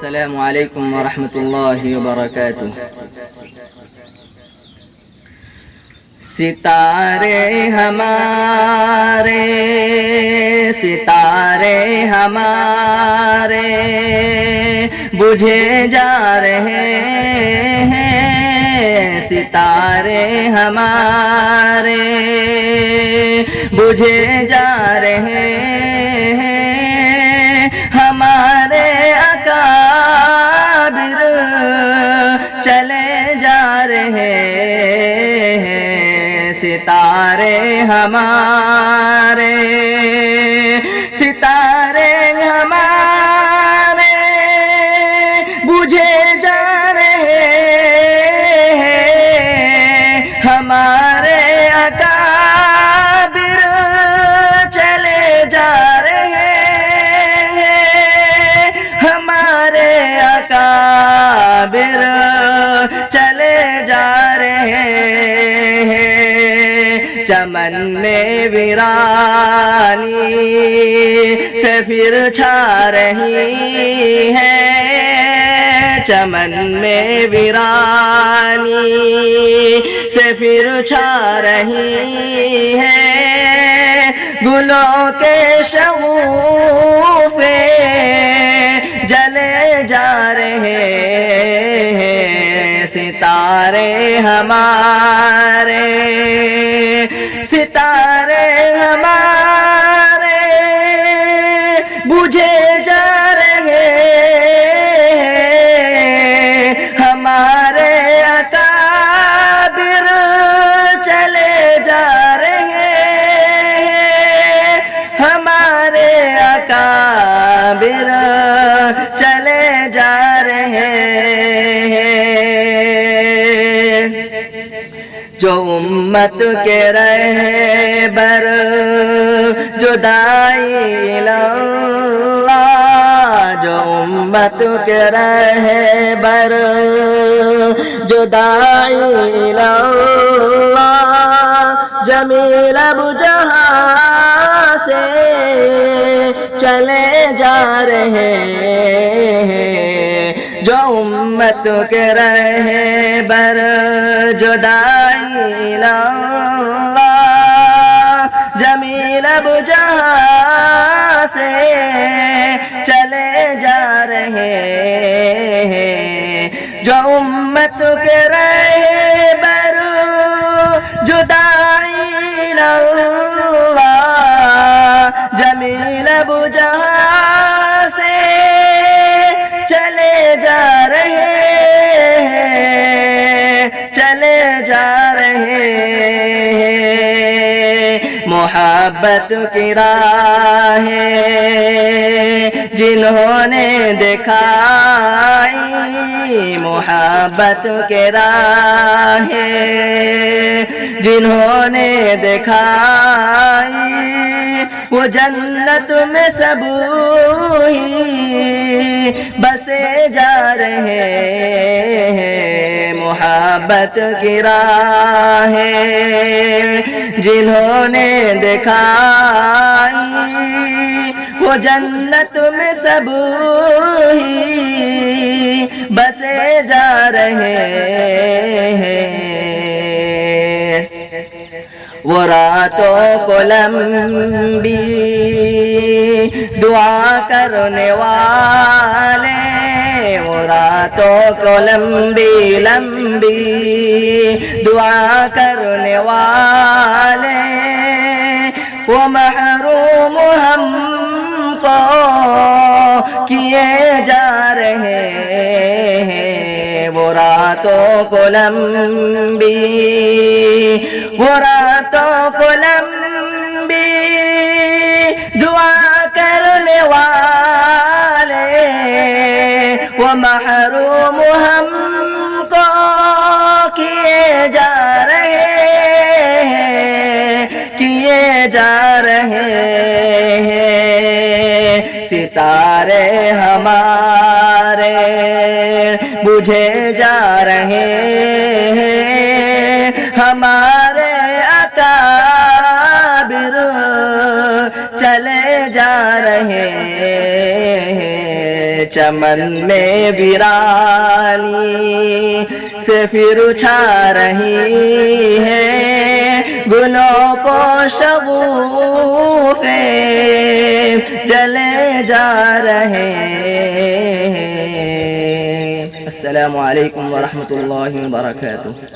السلام علیکم ورحمۃ اللہ وبرکاتہ۔ ستارے ہمارے بجھے جا رہے ہیں، ستارے ہمارے بجھے جا رہے ہیں، ہمارے اکابر چلے جا رہے ہیں، ستارے ہمارے بجھے جا رہے ہیں، ہمارے اکابر چلے جا رہے ہیں، ہمارے اکابر چلے جا رہے ہیں، چمن میں ویرانی سے پھر چھا رہی ہے، چمن میں ویرانی سے پھر چھا رہی ہے، گلوں کے شغوفے جلے جا رہے ہیں، ستارے ہمارے بجھے جا رہے ہیں، ہمارے اکابر چلے جا رہے ہیں، ہمارے اکابر چلے جا رہے ہیں، جو امت کے رہبر جو داعی اللہ، جو امت کے رہبر جو داعی اللہ، جمیل ابو جہاں سے چلے جا رہے ہیں، جو امت کے رہبر جو داعی اللہ، جمیل ابو جہاں سے چلے جا رہے ہیں، جو امت کے رہبر جو داعی اللہ، جمیل ابو جہاں سے چلے جا رہے ہیں، چلے جا رہے ہیں، محبت کی راہیں جنہوں نے دکھائی، محبت کے راہیں جنہوں نے دکھائی، وہ جنت میں سب ہی بسے جا رہے ہیں، محبت کی راہیں جنہوں نے دکھائی، وہ جنت میں سب ہی بسے جا رہے ہیں، وہ راتوں کو لمبی دعا کرنے والے، وہ راتوں کو لمبی دعا کرنے والے، وہ محروم ہم کو کیے جا رہے ہیں، وہ راتوں کو لمبی دعا کرنے والے، وہ محروم ہم کو کیے جا رہے ہیں، ستارے ہمارے بجھے جا رہے ہیں، ہمارے اکابر چلے جا رہے ہیں، چمن میں ویرانی سے پھر اچھا رہی ہے گلوں کو شغوفے جلے جا رہے ہیں۔ السلام علیکم ورحمۃ اللہ وبرکاتہ۔